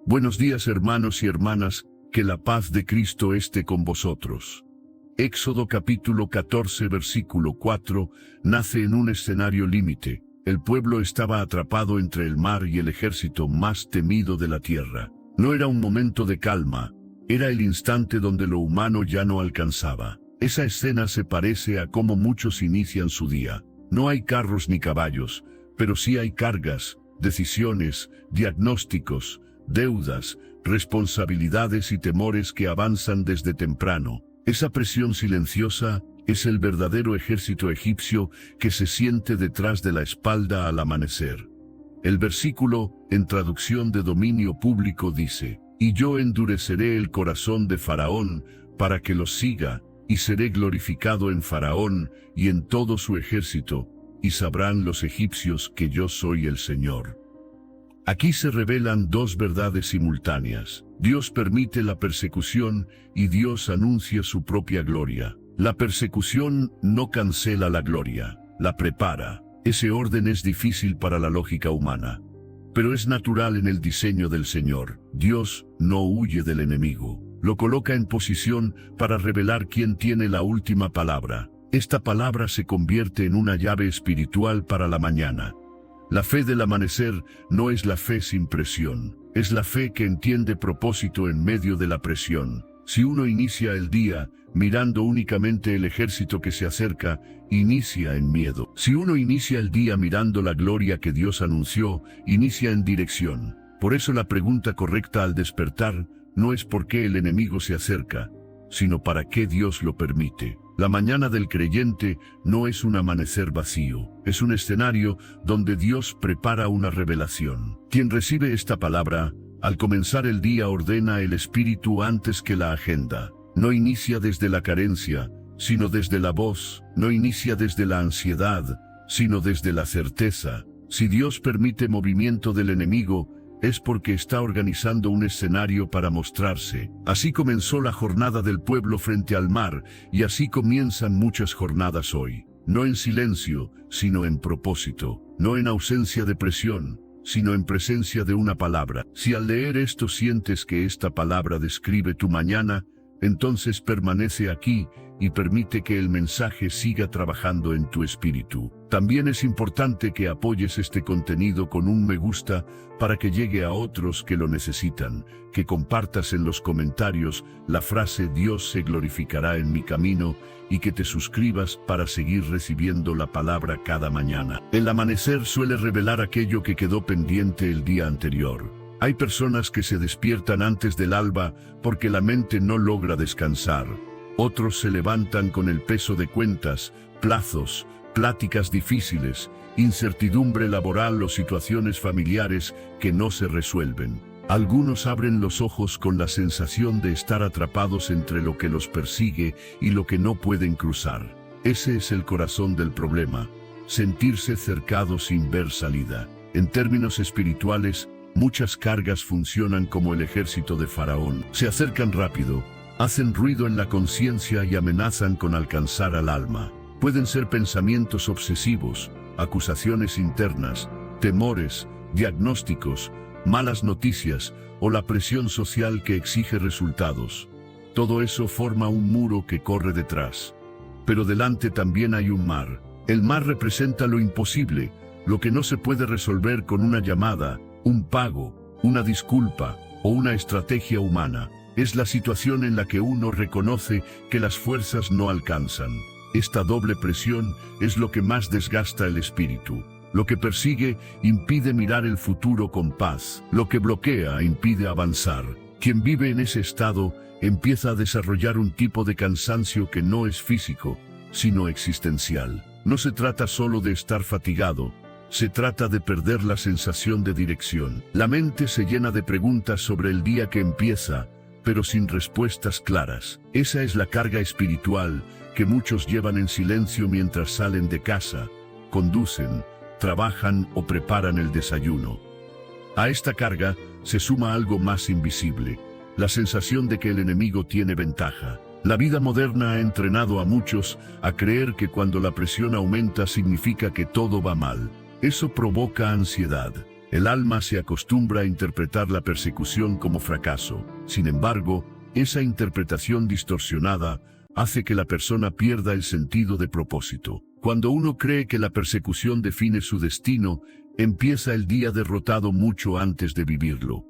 Buenos días, hermanos y hermanas, que la paz de Cristo esté con vosotros. Éxodo capítulo 14 versículo 4, nace en un escenario límite. El pueblo estaba atrapado entre el mar y el ejército más temido de la tierra. No era un momento de calma, era el instante donde lo humano ya no alcanzaba. Esa escena se parece a cómo muchos inician su día. No hay carros ni caballos, pero sí hay cargas, decisiones, diagnósticos, deudas, responsabilidades y temores que avanzan desde temprano. Esa presión silenciosa es el verdadero ejército egipcio que se siente detrás de la espalda al amanecer. El versículo, en traducción de dominio público, dice: «Y yo endureceré el corazón de Faraón para que los siga, y seré glorificado en Faraón y en todo su ejército, y sabrán los egipcios que yo soy el Señor». Aquí se revelan dos verdades simultáneas. Dios permite la persecución y Dios anuncia su propia gloria. La persecución no cancela la gloria, la prepara. Ese orden es difícil para la lógica humana, pero es natural en el diseño del Señor. Dios no huye del enemigo, lo coloca en posición para revelar quién tiene la última palabra. Esta palabra se convierte en una llave espiritual para la mañana. La fe del amanecer no es la fe sin presión, es la fe que entiende propósito en medio de la presión. Si uno inicia el día mirando únicamente el ejército que se acerca, inicia en miedo. Si uno inicia el día mirando la gloria que Dios anunció, inicia en dirección. Por eso la pregunta correcta al despertar no es por qué el enemigo se acerca, sino para qué Dios lo permite. La mañana del creyente no es un amanecer vacío, es un escenario donde Dios prepara una revelación. Quien recibe esta palabra, al comenzar el día ordena el espíritu antes que la agenda. No inicia desde la carencia, sino desde la voz. No inicia desde la ansiedad, sino desde la certeza. Si Dios permite movimiento del enemigo, es porque está organizando un escenario para mostrarse. Así comenzó la jornada del pueblo frente al mar, y así comienzan muchas jornadas hoy. No en silencio, sino en propósito. No en ausencia de presión, sino en presencia de una palabra. Si al leer esto sientes que esta palabra describe tu mañana, entonces permanece aquí y permite que el mensaje siga trabajando en tu espíritu. También es importante que apoyes este contenido con un me gusta para que llegue a otros que lo necesitan, que compartas en los comentarios la frase «Dios se glorificará en mi camino» y que te suscribas para seguir recibiendo la palabra cada mañana. El amanecer suele revelar aquello que quedó pendiente el día anterior. Hay personas que se despiertan antes del alba porque la mente no logra descansar. Otros se levantan con el peso de cuentas, plazos, pláticas difíciles, incertidumbre laboral o situaciones familiares que no se resuelven. Algunos abren los ojos con la sensación de estar atrapados entre lo que los persigue y lo que no pueden cruzar. Ese es el corazón del problema, sentirse cercado sin ver salida. En términos espirituales, muchas cargas funcionan como el ejército de Faraón. Se acercan rápido, hacen ruido en la conciencia y amenazan con alcanzar al alma. Pueden ser pensamientos obsesivos, acusaciones internas, temores, diagnósticos, malas noticias o la presión social que exige resultados. Todo eso forma un muro que corre detrás. Pero delante también hay un mar. El mar representa lo imposible, lo que no se puede resolver con una llamada, un pago, una disculpa o una estrategia humana. Es la situación en la que uno reconoce que las fuerzas no alcanzan. Esta doble presión es lo que más desgasta el espíritu. Lo que persigue impide mirar el futuro con paz. Lo que bloquea impide avanzar. Quien vive en ese estado empieza a desarrollar un tipo de cansancio que no es físico, sino existencial. No se trata solo de estar fatigado, se trata de perder la sensación de dirección. La mente se llena de preguntas sobre el día que empieza, pero sin respuestas claras. Esa es la carga espiritual que muchos llevan en silencio mientras salen de casa, conducen, trabajan o preparan el desayuno. A esta carga se suma algo más invisible, la sensación de que el enemigo tiene ventaja. La vida moderna ha entrenado a muchos a creer que cuando la presión aumenta significa que todo va mal. Eso provoca ansiedad. El alma se acostumbra a interpretar la persecución como fracaso. Sin embargo, esa interpretación distorsionada hace que la persona pierda el sentido de propósito. Cuando uno cree que la persecución define su destino, empieza el día derrotado mucho antes de vivirlo.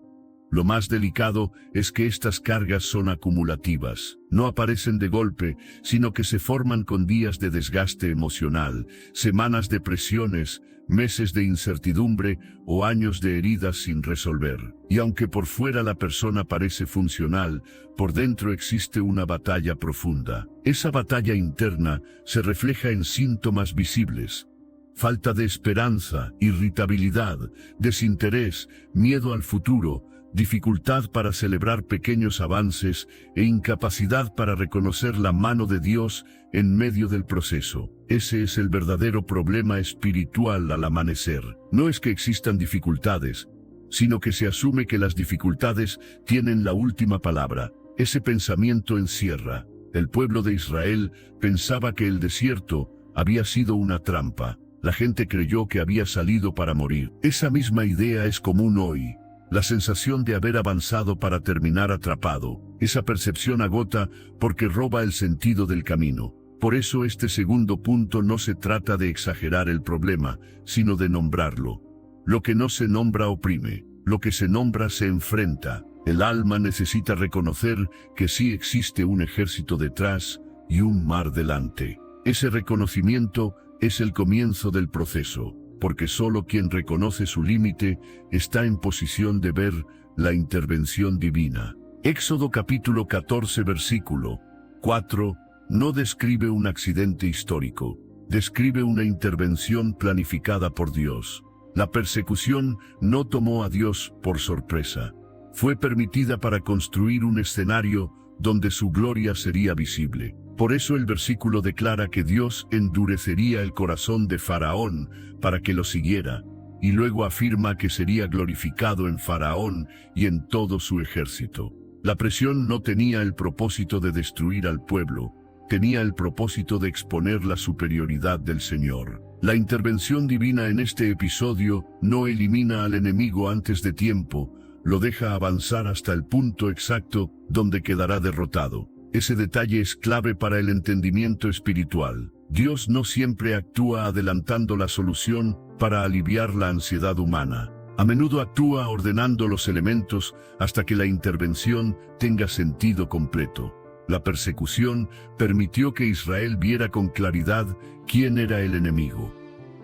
Lo más delicado es que estas cargas son acumulativas. No aparecen de golpe, sino que se forman con días de desgaste emocional, semanas de presiones, meses de incertidumbre o años de heridas sin resolver. Y aunque por fuera la persona parece funcional, por dentro existe una batalla profunda. Esa batalla interna se refleja en síntomas visibles: falta de esperanza, irritabilidad, desinterés, miedo al futuro, dificultad para celebrar pequeños avances e incapacidad para reconocer la mano de Dios en medio del proceso. Ese es el verdadero problema espiritual al amanecer. No es que existan dificultades, sino que se asume que las dificultades tienen la última palabra. Ese pensamiento encierra. El pueblo de Israel pensaba que el desierto había sido una trampa. La gente creyó que había salido para morir. Esa misma idea es común hoy. La sensación de haber avanzado para terminar atrapado. Esa percepción agota porque roba el sentido del camino. Por eso este segundo punto no se trata de exagerar el problema, sino de nombrarlo. Lo que no se nombra oprime, lo que se nombra se enfrenta. El alma necesita reconocer que sí existe un ejército detrás y un mar delante. Ese reconocimiento es el comienzo del proceso, porque solo quien reconoce su límite está en posición de ver la intervención divina. Éxodo capítulo 14 versículo 4 no describe un accidente histórico, describe una intervención planificada por Dios. La persecución no tomó a Dios por sorpresa. Fue permitida para construir un escenario donde su gloria sería visible. Por eso el versículo declara que Dios endurecería el corazón de Faraón para que lo siguiera, y luego afirma que sería glorificado en Faraón y en todo su ejército. La presión no tenía el propósito de destruir al pueblo, tenía el propósito de exponer la superioridad del Señor. La intervención divina en este episodio no elimina al enemigo antes de tiempo, lo deja avanzar hasta el punto exacto donde quedará derrotado. Ese detalle es clave para el entendimiento espiritual. Dios no siempre actúa adelantando la solución para aliviar la ansiedad humana. A menudo actúa ordenando los elementos hasta que la intervención tenga sentido completo. La persecución permitió que Israel viera con claridad quién era el enemigo.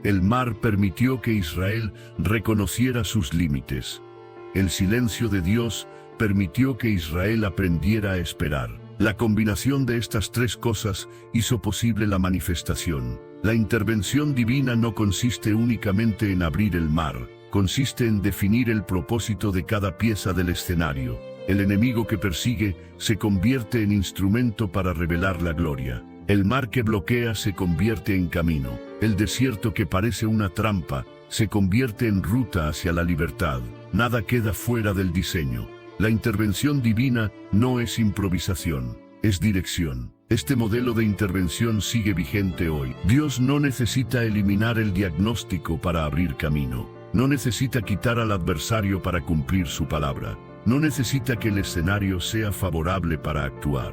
El mar permitió que Israel reconociera sus límites. El silencio de Dios permitió que Israel aprendiera a esperar. La combinación de estas tres cosas hizo posible la manifestación. La intervención divina no consiste únicamente en abrir el mar, consiste en definir el propósito de cada pieza del escenario. El enemigo que persigue se convierte en instrumento para revelar la gloria. El mar que bloquea se convierte en camino. El desierto que parece una trampa se convierte en ruta hacia la libertad. Nada queda fuera del diseño. La intervención divina no es improvisación, es dirección. Este modelo de intervención sigue vigente hoy. Dios no necesita eliminar el diagnóstico para abrir camino. No necesita quitar al adversario para cumplir su palabra. No necesita que el escenario sea favorable para actuar.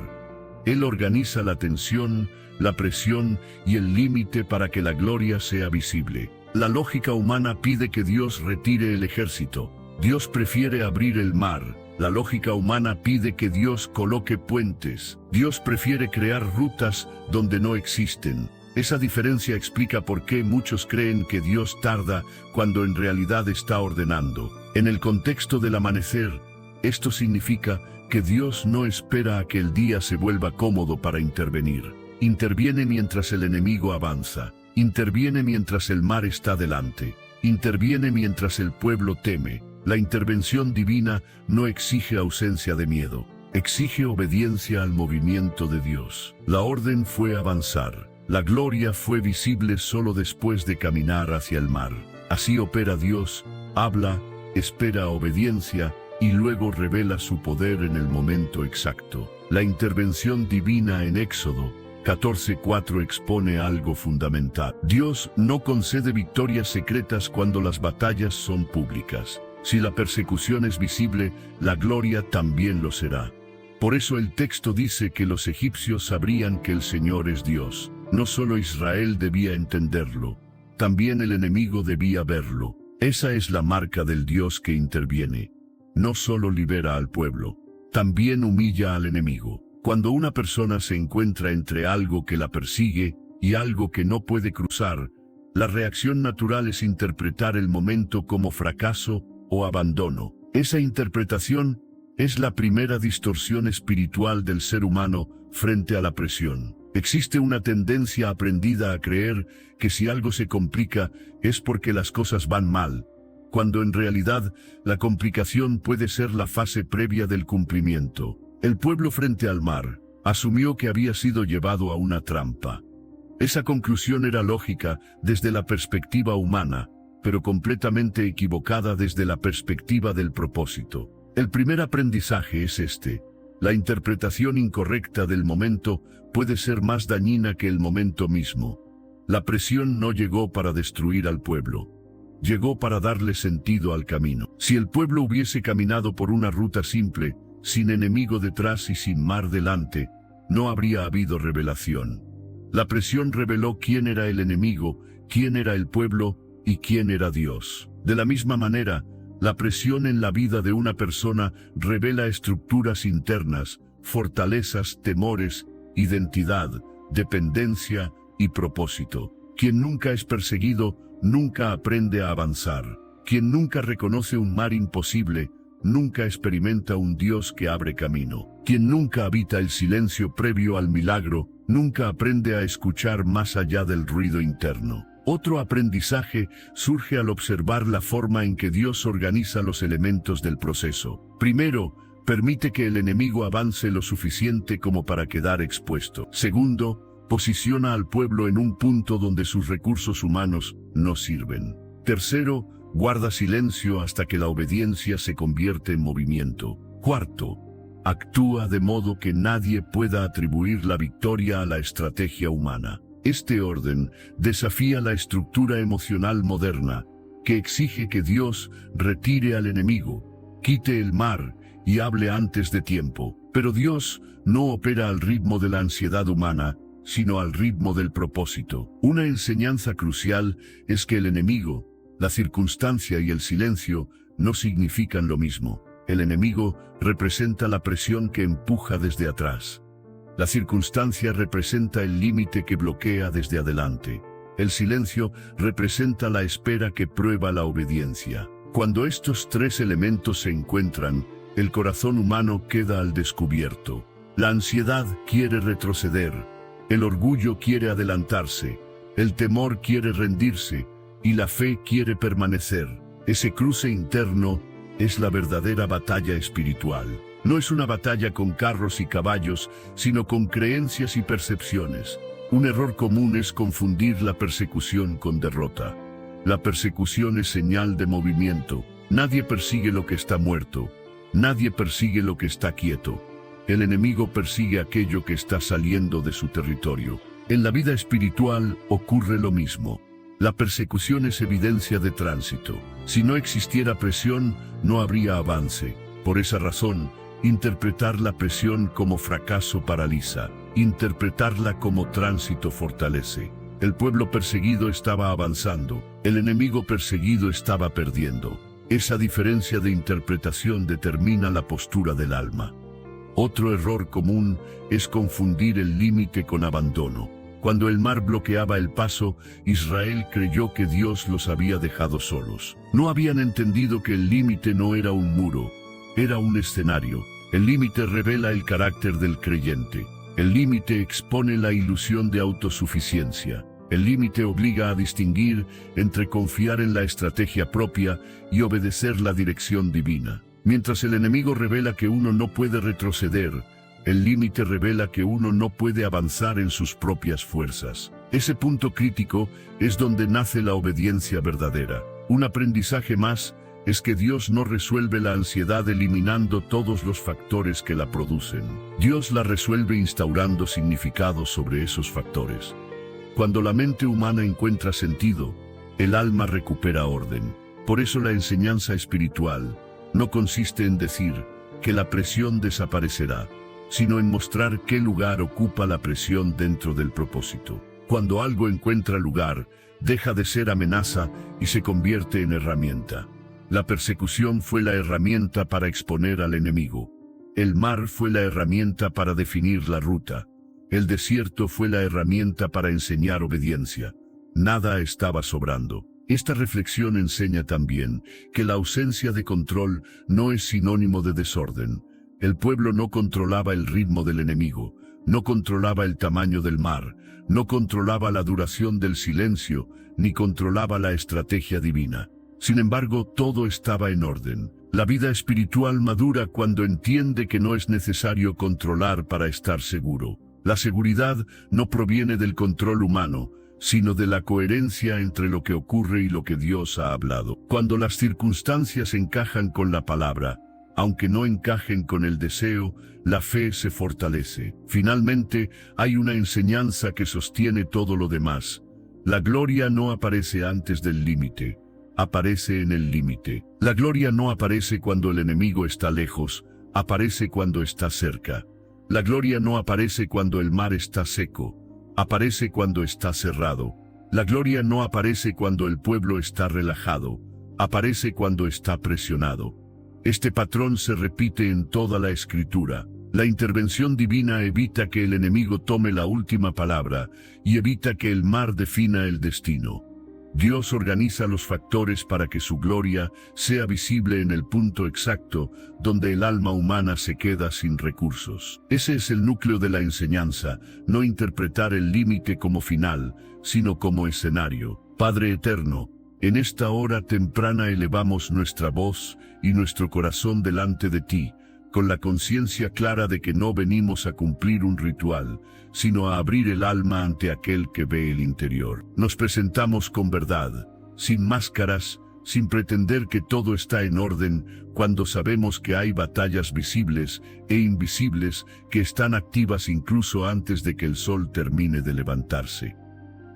Él organiza la tensión, la presión y el límite para que la gloria sea visible. La lógica humana pide que Dios retire el ejército. Dios prefiere abrir el mar. La lógica humana pide que Dios coloque puentes. Dios prefiere crear rutas donde no existen. Esa diferencia explica por qué muchos creen que Dios tarda cuando en realidad está ordenando. En el contexto del amanecer, esto significa que Dios no espera a que el día se vuelva cómodo para intervenir. Interviene mientras el enemigo avanza. Interviene mientras el mar está delante. Interviene mientras el pueblo teme. La intervención divina no exige ausencia de miedo, exige obediencia al movimiento de Dios. La orden fue avanzar. La gloria fue visible solo después de caminar hacia el mar. Así opera Dios, habla, espera obediencia y luego revela su poder en el momento exacto. La intervención divina en Éxodo 14:4 expone algo fundamental. Dios no concede victorias secretas cuando las batallas son públicas. Si la persecución es visible, la gloria también lo será. Por eso el texto dice que los egipcios sabrían que el Señor es Dios. No solo Israel debía entenderlo, también el enemigo debía verlo. Esa es la marca del Dios que interviene. No solo libera al pueblo, también humilla al enemigo. Cuando una persona se encuentra entre algo que la persigue y algo que no puede cruzar, la reacción natural es interpretar el momento como fracaso o abandono. Esa interpretación es la primera distorsión espiritual del ser humano frente a la presión. Existe una tendencia aprendida a creer que si algo se complica es porque las cosas van mal, cuando en realidad la complicación puede ser la fase previa del cumplimiento. El pueblo frente al mar asumió que había sido llevado a una trampa. Esa conclusión era lógica desde la perspectiva humana, pero completamente equivocada desde la perspectiva del propósito. El primer aprendizaje es este: la interpretación incorrecta del momento puede ser más dañina que el momento mismo. La presión no llegó para destruir al pueblo, llegó para darle sentido al camino. Si el pueblo hubiese caminado por una ruta simple, sin enemigo detrás y sin mar delante, no habría habido revelación. La presión reveló quién era el enemigo, quién era el pueblo y quién era Dios. De la misma manera, la presión en la vida de una persona revela estructuras internas, fortalezas, temores, identidad, dependencia y propósito. Quien nunca es perseguido, nunca aprende a avanzar. Quien nunca reconoce un mar imposible, nunca experimenta un Dios que abre camino. Quien nunca habita el silencio previo al milagro, nunca aprende a escuchar más allá del ruido interno. Otro aprendizaje surge al observar la forma en que Dios organiza los elementos del proceso. Primero, permite que el enemigo avance lo suficiente como para quedar expuesto. Segundo, posiciona al pueblo en un punto donde sus recursos humanos no sirven. Tercero, guarda silencio hasta que la obediencia se convierte en movimiento. Cuarto, actúa de modo que nadie pueda atribuir la victoria a la estrategia humana. Este orden desafía la estructura emocional moderna, que exige que Dios retire al enemigo, quite el mar y hable antes de tiempo. Pero Dios no opera al ritmo de la ansiedad humana, sino al ritmo del propósito. Una enseñanza crucial es que el enemigo, la circunstancia y el silencio no significan lo mismo. El enemigo representa la presión que empuja desde atrás. La circunstancia representa el límite que bloquea desde adelante. El silencio representa la espera que prueba la obediencia. Cuando estos tres elementos se encuentran, el corazón humano queda al descubierto. La ansiedad quiere retroceder, el orgullo quiere adelantarse, el temor quiere rendirse, y la fe quiere permanecer. Ese cruce interno es la verdadera batalla espiritual. No es una batalla con carros y caballos, sino con creencias y percepciones. Un error común es confundir la persecución con derrota. La persecución es señal de movimiento. Nadie persigue lo que está muerto. Nadie persigue lo que está quieto. El enemigo persigue aquello que está saliendo de su territorio. En la vida espiritual ocurre lo mismo. La persecución es evidencia de tránsito. Si no existiera presión, no habría avance. Por esa razón, interpretar la presión como fracaso paraliza. Interpretarla como tránsito fortalece. El pueblo perseguido estaba avanzando. El enemigo perseguido estaba perdiendo. Esa diferencia de interpretación determina la postura del alma. Otro error común es confundir el límite con abandono. Cuando el mar bloqueaba el paso, Israel creyó que Dios los había dejado solos. No habían entendido que el límite no era un muro, era un escenario. El límite revela el carácter del creyente. El límite expone la ilusión de autosuficiencia. El límite obliga a distinguir entre confiar en la estrategia propia y obedecer la dirección divina. Mientras el enemigo revela que uno no puede retroceder, el límite revela que uno no puede avanzar en sus propias fuerzas. Ese punto crítico es donde nace la obediencia verdadera. Un aprendizaje más es que Dios no resuelve la ansiedad eliminando todos los factores que la producen. Dios la resuelve instaurando significados sobre esos factores. Cuando la mente humana encuentra sentido, el alma recupera orden. Por eso la enseñanza espiritual no consiste en decir que la presión desaparecerá, sino en mostrar qué lugar ocupa la presión dentro del propósito. Cuando algo encuentra lugar, deja de ser amenaza y se convierte en herramienta. La persecución fue la herramienta para exponer al enemigo. El mar fue la herramienta para definir la ruta. El desierto fue la herramienta para enseñar obediencia. Nada estaba sobrando. Esta reflexión enseña también que la ausencia de control no es sinónimo de desorden. El pueblo no controlaba el ritmo del enemigo, no controlaba el tamaño del mar, no controlaba la duración del silencio, ni controlaba la estrategia divina. Sin embargo, todo estaba en orden. La vida espiritual madura cuando entiende que no es necesario controlar para estar seguro. La seguridad no proviene del control humano, sino de la coherencia entre lo que ocurre y lo que Dios ha hablado. Cuando las circunstancias encajan con la palabra, aunque no encajen con el deseo, la fe se fortalece. Finalmente, hay una enseñanza que sostiene todo lo demás. La gloria no aparece antes del límite, aparece en el límite. La gloria no aparece cuando el enemigo está lejos, aparece cuando está cerca. La gloria no aparece cuando el mar está seco, aparece cuando está cerrado. La gloria no aparece cuando el pueblo está relajado, aparece cuando está presionado. Este patrón se repite en toda la Escritura. La intervención divina evita que el enemigo tome la última palabra y evita que el mar defina el destino. Dios organiza los factores para que su gloria sea visible en el punto exacto donde el alma humana se queda sin recursos. Ese es el núcleo de la enseñanza, no interpretar el límite como final, sino como escenario. Padre eterno, en esta hora temprana elevamos nuestra voz y nuestro corazón delante de ti, con la conciencia clara de que no venimos a cumplir un ritual, sino a abrir el alma ante aquel que ve el interior. Nos presentamos con verdad, sin máscaras, sin pretender que todo está en orden, cuando sabemos que hay batallas visibles e invisibles que están activas incluso antes de que el sol termine de levantarse.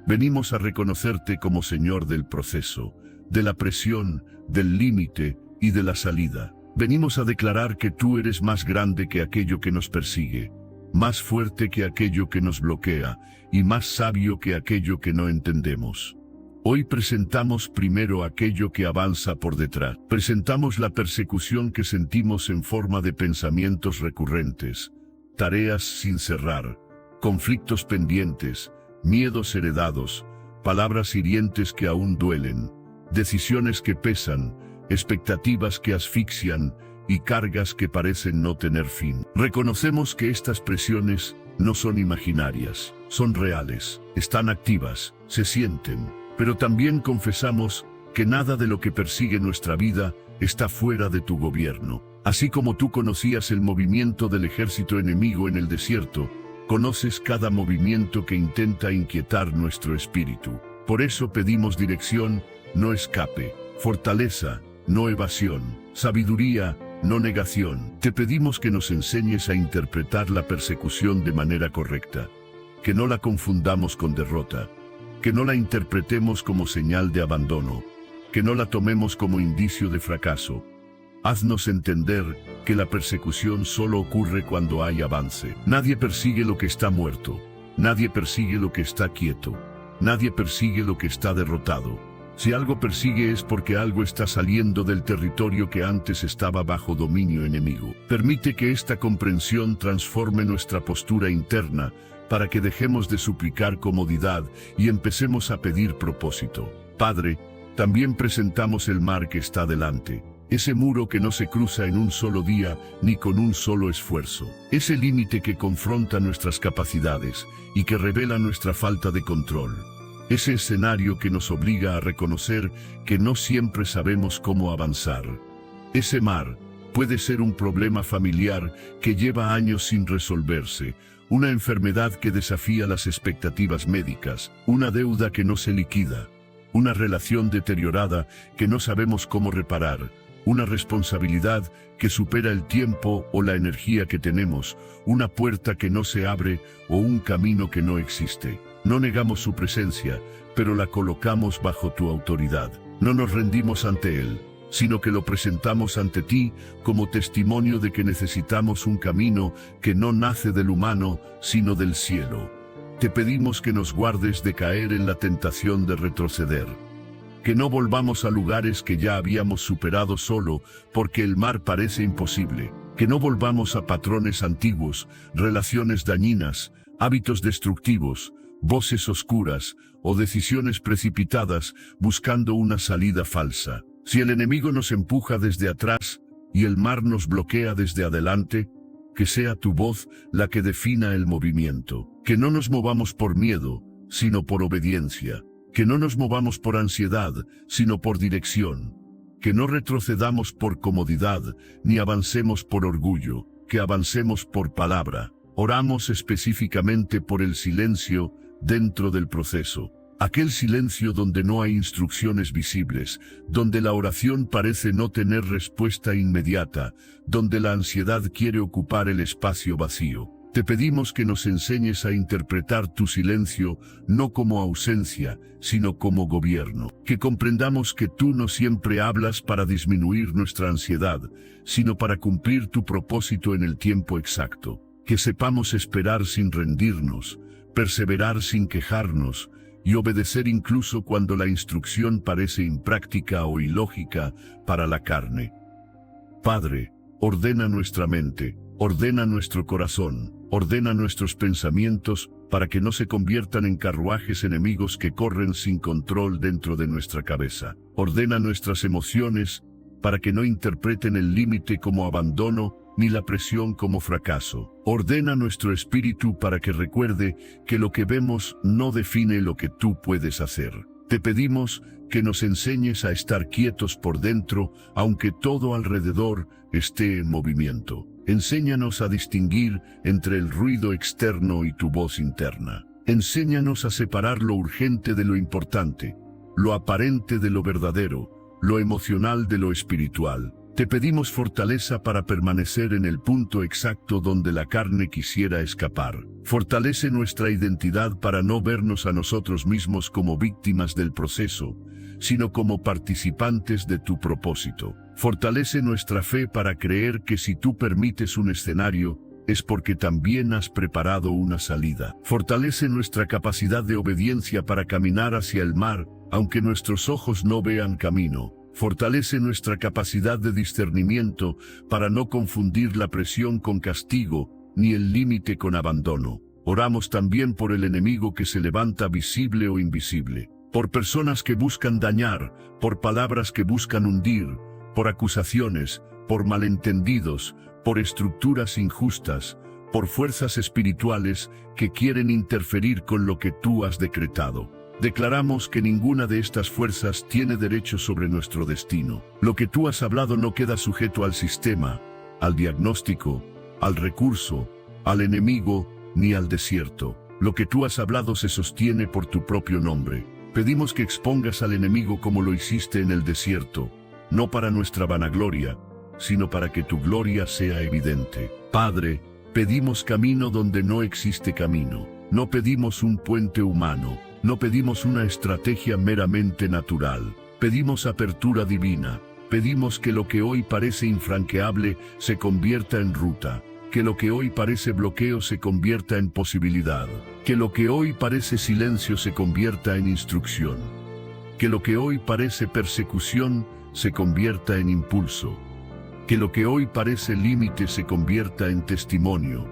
Venimos a reconocerte como Señor del proceso, de la presión, del límite y de la salida. Venimos a declarar que tú eres más grande que aquello que nos persigue, más fuerte que aquello que nos bloquea y más sabio que aquello que no entendemos. Hoy presentamos primero aquello que avanza por detrás. Presentamos la persecución que sentimos en forma de pensamientos recurrentes, tareas sin cerrar, conflictos pendientes, miedos heredados, palabras hirientes que aún duelen, decisiones que pesan, expectativas que asfixian y cargas que parecen no tener fin. Reconocemos que estas presiones no son imaginarias, son reales, están activas, se sienten, pero también confesamos que nada de lo que persigue nuestra vida está fuera de tu gobierno. Así como tú conocías el movimiento del ejército enemigo en el desierto, conoces cada movimiento que intenta inquietar nuestro espíritu. Por eso pedimos dirección, no escape, fortaleza, no evasión, sabiduría, no negación. Te pedimos que nos enseñes a interpretar la persecución de manera correcta, que no la confundamos con derrota, que no la interpretemos como señal de abandono, que no la tomemos como indicio de fracaso. Haznos entender que la persecución solo ocurre cuando hay avance. Nadie persigue lo que está muerto, nadie persigue lo que está quieto, nadie persigue lo que está derrotado. Si algo persigue es porque algo está saliendo del territorio que antes estaba bajo dominio enemigo. Permite que esta comprensión transforme nuestra postura interna para que dejemos de suplicar comodidad y empecemos a pedir propósito. Padre, también presentamos el mar que está delante, ese muro que no se cruza en un solo día ni con un solo esfuerzo, ese límite que confronta nuestras capacidades y que revela nuestra falta de control. Ese escenario que nos obliga a reconocer que no siempre sabemos cómo avanzar. Ese mar puede ser un problema familiar que lleva años sin resolverse, una enfermedad que desafía las expectativas médicas, una deuda que no se liquida, una relación deteriorada que no sabemos cómo reparar, una responsabilidad que supera el tiempo o la energía que tenemos, una puerta que no se abre o un camino que no existe. No negamos su presencia, pero la colocamos bajo tu autoridad. No nos rendimos ante Él, sino que lo presentamos ante ti como testimonio de que necesitamos un camino que no nace del humano, sino del cielo. Te pedimos que nos guardes de caer en la tentación de retroceder, que no volvamos a lugares que ya habíamos superado solo porque el mar parece imposible, que no volvamos a patrones antiguos, relaciones dañinas, hábitos destructivos, voces oscuras o decisiones precipitadas buscando una salida falsa. Si el enemigo nos empuja desde atrás y el mar nos bloquea desde adelante, que sea tu voz la que defina el movimiento. Que no nos movamos por miedo, sino por obediencia. Que no nos movamos por ansiedad, sino por dirección. Que no retrocedamos por comodidad, ni avancemos por orgullo. Que avancemos por palabra. Oramos específicamente por el silencio dentro del proceso. Aquel silencio donde no hay instrucciones visibles, donde la oración parece no tener respuesta inmediata, donde la ansiedad quiere ocupar el espacio vacío. Te pedimos que nos enseñes a interpretar tu silencio no como ausencia, sino como gobierno. Que comprendamos que tú no siempre hablas para disminuir nuestra ansiedad, sino para cumplir tu propósito en el tiempo exacto. Que sepamos esperar sin rendirnos, perseverar sin quejarnos, y obedecer incluso cuando la instrucción parece impráctica o ilógica para la carne. Padre, ordena nuestra mente, ordena nuestro corazón, ordena nuestros pensamientos para que no se conviertan en carruajes enemigos que corren sin control dentro de nuestra cabeza. Ordena nuestras emociones para que no interpreten el límite como abandono ni la presión como fracaso. Ordena nuestro espíritu para que recuerde que lo que vemos no define lo que tú puedes hacer. Te pedimos que nos enseñes a estar quietos por dentro, aunque todo alrededor esté en movimiento. Enséñanos a distinguir entre el ruido externo y tu voz interna. Enséñanos a separar lo urgente de lo importante, lo aparente de lo verdadero, lo emocional de lo espiritual. Te pedimos fortaleza para permanecer en el punto exacto donde la carne quisiera escapar. Fortalece nuestra identidad para no vernos a nosotros mismos como víctimas del proceso, sino como participantes de tu propósito. Fortalece nuestra fe para creer que si tú permites un escenario, es porque también has preparado una salida. Fortalece nuestra capacidad de obediencia para caminar hacia el mar, aunque nuestros ojos no vean camino. Fortalece nuestra capacidad de discernimiento para no confundir la presión con castigo, ni el límite con abandono. Oramos también por el enemigo que se levanta visible o invisible, por personas que buscan dañar, por palabras que buscan hundir, por acusaciones, por malentendidos, por estructuras injustas, por fuerzas espirituales que quieren interferir con lo que tú has decretado. Declaramos que ninguna de estas fuerzas tiene derecho sobre nuestro destino. Lo que tú has hablado no queda sujeto al sistema, al diagnóstico, al recurso, al enemigo, ni al desierto. Lo que tú has hablado se sostiene por tu propio nombre. Pedimos que expongas al enemigo como lo hiciste en el desierto, no para nuestra vanagloria, sino para que tu gloria sea evidente. Padre, pedimos camino donde no existe camino. No pedimos un puente humano. No pedimos una estrategia meramente natural. Pedimos apertura divina. Pedimos que lo que hoy parece infranqueable se convierta en ruta. Que lo que hoy parece bloqueo se convierta en posibilidad. Que lo que hoy parece silencio se convierta en instrucción. Que lo que hoy parece persecución se convierta en impulso. Que lo que hoy parece límite se convierta en testimonio.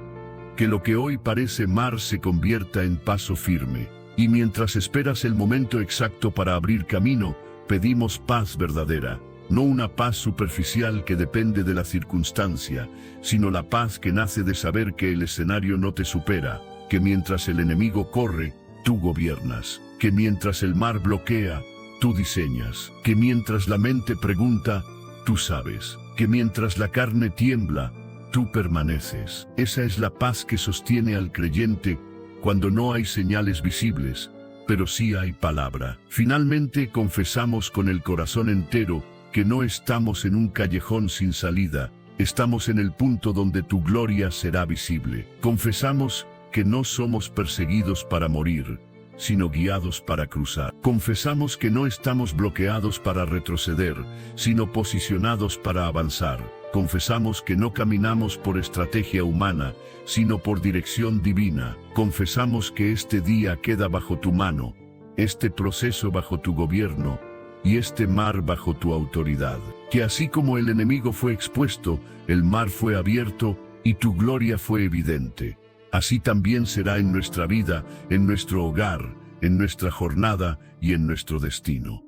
Que lo que hoy parece mar se convierta en paso firme. Y mientras esperas el momento exacto para abrir camino, pedimos paz verdadera. No una paz superficial que depende de la circunstancia, sino la paz que nace de saber que el escenario no te supera, que mientras el enemigo corre, tú gobiernas, que mientras el mar bloquea, tú diseñas, que mientras la mente pregunta, tú sabes, que mientras la carne tiembla, tú permaneces. Esa es la paz que sostiene al creyente cuando no hay señales visibles, pero sí hay palabra. Finalmente confesamos con el corazón entero que no estamos en un callejón sin salida, estamos en el punto donde tu gloria será visible. Confesamos que no somos perseguidos para morir, sino guiados para cruzar. Confesamos que no estamos bloqueados para retroceder, sino posicionados para avanzar. Confesamos que no caminamos por estrategia humana, sino por dirección divina. Confesamos que este día queda bajo tu mano, este proceso bajo tu gobierno, y este mar bajo tu autoridad. Que así como el enemigo fue expuesto, el mar fue abierto, y tu gloria fue evidente. Así también será en nuestra vida, en nuestro hogar, en nuestra jornada y en nuestro destino.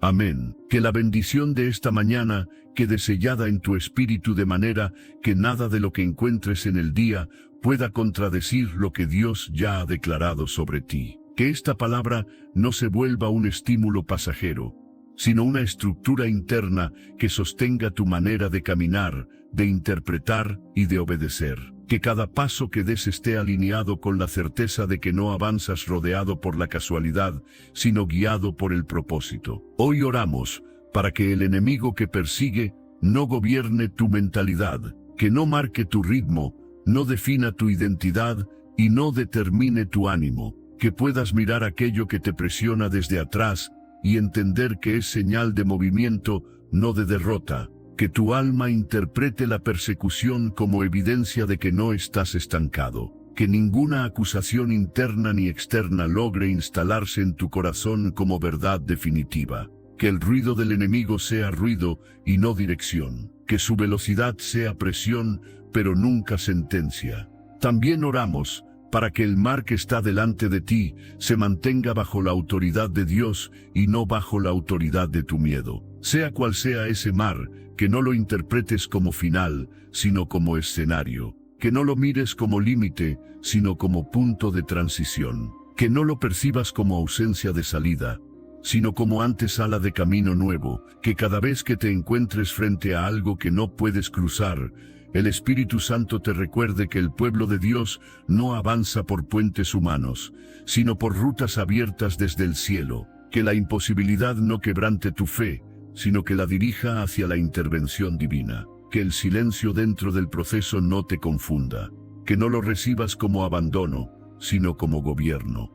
Amén. Que la bendición de esta mañana quede sellada en tu espíritu de manera que nada de lo que encuentres en el día pueda contradecir lo que Dios ya ha declarado sobre ti. Que esta palabra no se vuelva un estímulo pasajero, sino una estructura interna que sostenga tu manera de caminar, de interpretar y de obedecer. Que cada paso que des esté alineado con la certeza de que no avanzas rodeado por la casualidad, sino guiado por el propósito. Hoy oramos para que el enemigo que persigue no gobierne tu mentalidad, que no marque tu ritmo, no defina tu identidad y no determine tu ánimo. Que puedas mirar aquello que te presiona desde atrás y entender que es señal de movimiento, no de derrota. Que tu alma interprete la persecución como evidencia de que no estás estancado. Que ninguna acusación interna ni externa logre instalarse en tu corazón como verdad definitiva. Que el ruido del enemigo sea ruido y no dirección. Que su velocidad sea presión, pero nunca sentencia. También oramos para que el mar que está delante de ti se mantenga bajo la autoridad de Dios y no bajo la autoridad de tu miedo. Sea cual sea ese mar, que no lo interpretes como final, sino como escenario. Que no lo mires como límite, sino como punto de transición. Que no lo percibas como ausencia de salida, sino como antesala de camino nuevo. Que cada vez que te encuentres frente a algo que no puedes cruzar, el Espíritu Santo te recuerde que el pueblo de Dios no avanza por puentes humanos, sino por rutas abiertas desde el cielo. Que la imposibilidad no quebrante tu fe, sino que la dirija hacia la intervención divina. Que el silencio dentro del proceso no te confunda. Que no lo recibas como abandono, sino como gobierno.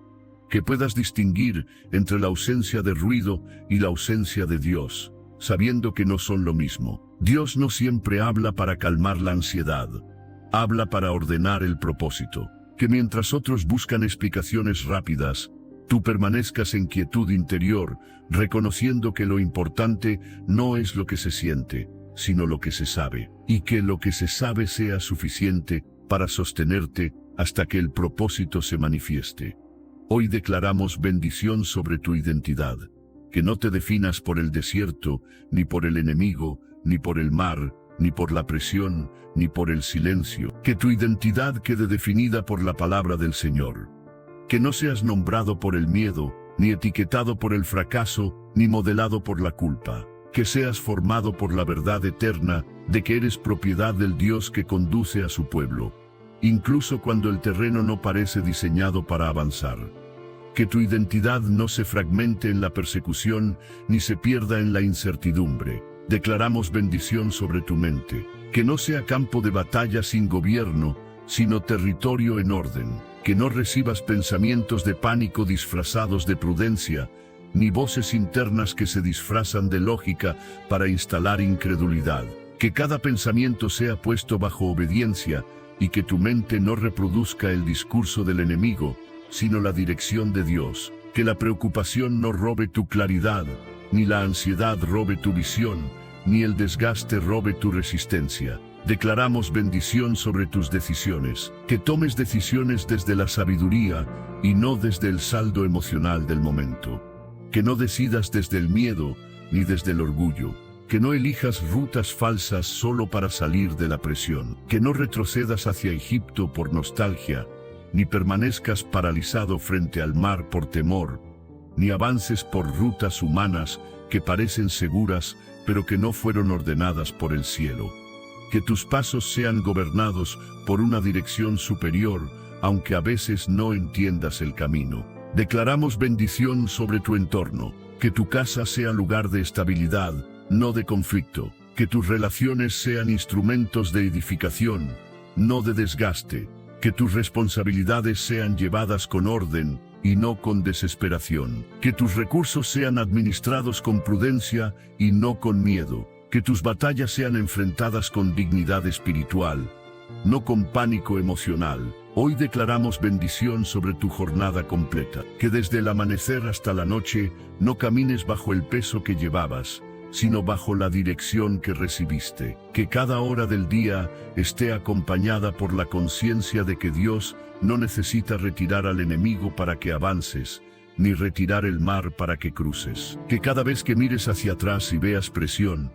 Que puedas distinguir entre la ausencia de ruido y la ausencia de Dios, sabiendo que no son lo mismo. Dios no siempre habla para calmar la ansiedad, habla para ordenar el propósito. Que mientras otros buscan explicaciones rápidas, tú permanezcas en quietud interior, reconociendo que lo importante no es lo que se siente, sino lo que se sabe, y que lo que se sabe sea suficiente para sostenerte hasta que el propósito se manifieste. Hoy declaramos bendición sobre tu identidad, que no te definas por el desierto, ni por el enemigo, ni por el mar, ni por la presión, ni por el silencio. Que tu identidad quede definida por la palabra del Señor. Que no seas nombrado por el miedo, ni etiquetado por el fracaso, ni modelado por la culpa. Que seas formado por la verdad eterna de que eres propiedad del Dios que conduce a su pueblo, incluso cuando el terreno no parece diseñado para avanzar. Que tu identidad no se fragmente en la persecución, ni se pierda en la incertidumbre. Declaramos bendición sobre tu mente. Que no sea campo de batalla sin gobierno, sino territorio en orden. Que no recibas pensamientos de pánico disfrazados de prudencia, ni voces internas que se disfrazan de lógica para instalar incredulidad. Que cada pensamiento sea puesto bajo obediencia, y que tu mente no reproduzca el discurso del enemigo, sino la dirección de Dios. Que la preocupación no robe tu claridad, ni la ansiedad robe tu visión, ni el desgaste robe tu resistencia. Declaramos bendición sobre tus decisiones. Que tomes decisiones desde la sabiduría y no desde el saldo emocional del momento. Que no decidas desde el miedo ni desde el orgullo. Que no elijas rutas falsas solo para salir de la presión. Que no retrocedas hacia Egipto por nostalgia, ni permanezcas paralizado frente al mar por temor, ni avances por rutas humanas que parecen seguras, pero que no fueron ordenadas por el cielo. Que tus pasos sean gobernados por una dirección superior, aunque a veces no entiendas el camino. Declaramos bendición sobre tu entorno, que tu casa sea lugar de estabilidad, no de conflicto, que tus relaciones sean instrumentos de edificación, no de desgaste, que tus responsabilidades sean llevadas con orden y no con desesperación, que tus recursos sean administrados con prudencia y no con miedo, que tus batallas sean enfrentadas con dignidad espiritual, no con pánico emocional. Hoy declaramos bendición sobre tu jornada completa, que desde el amanecer hasta la noche no camines bajo el peso que llevabas, sino bajo la dirección que recibiste, que cada hora del día esté acompañada por la conciencia de que Dios no necesita retirar al enemigo para que avances, ni retirar el mar para que cruces, que cada vez que mires hacia atrás y veas presión,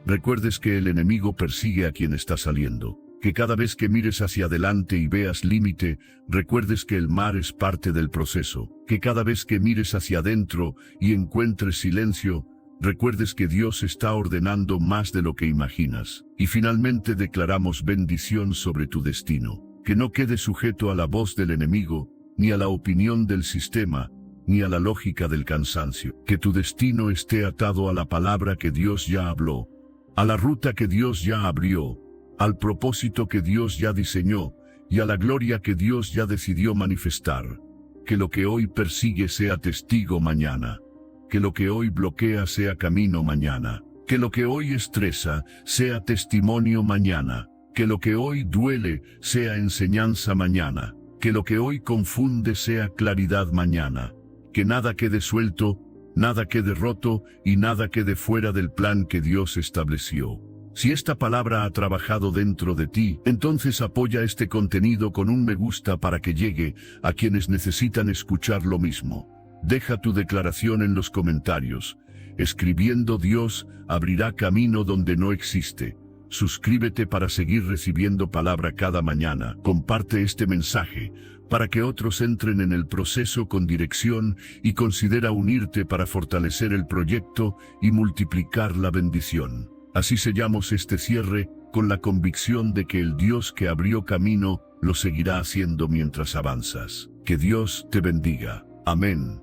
recuerdes que el enemigo persigue a quien está saliendo. Que cada vez que mires hacia adelante y veas límite, recuerdes que el mar es parte del proceso. Que cada vez que mires hacia adentro y encuentres silencio, recuerdes que Dios está ordenando más de lo que imaginas. Y finalmente declaramos bendición sobre tu destino. Que no quede sujeto a la voz del enemigo, ni a la opinión del sistema, ni a la lógica del cansancio. Que tu destino esté atado a la palabra que Dios ya habló, a la ruta que Dios ya abrió, al propósito que Dios ya diseñó y a la gloria que Dios ya decidió manifestar. Que lo que hoy persigue sea testigo mañana. Que lo que hoy bloquea sea camino mañana. Que lo que hoy estresa sea testimonio mañana. Que lo que hoy duele sea enseñanza mañana. Que lo que hoy confunde sea claridad mañana. Que nada quede suelto, nada quede roto y nada quede fuera del plan que Dios estableció. Si esta palabra ha trabajado dentro de ti, entonces apoya este contenido con un me gusta para que llegue a quienes necesitan escuchar lo mismo. Deja tu declaración en los comentarios. Escribiendo Dios abrirá camino donde no existe. Suscríbete para seguir recibiendo palabra cada mañana. Comparte este mensaje para que otros entren en el proceso con dirección y considera unirte para fortalecer el proyecto y multiplicar la bendición. Así sellamos este cierre con la convicción de que el Dios que abrió camino lo seguirá haciendo mientras avanzas. Que Dios te bendiga. Amén.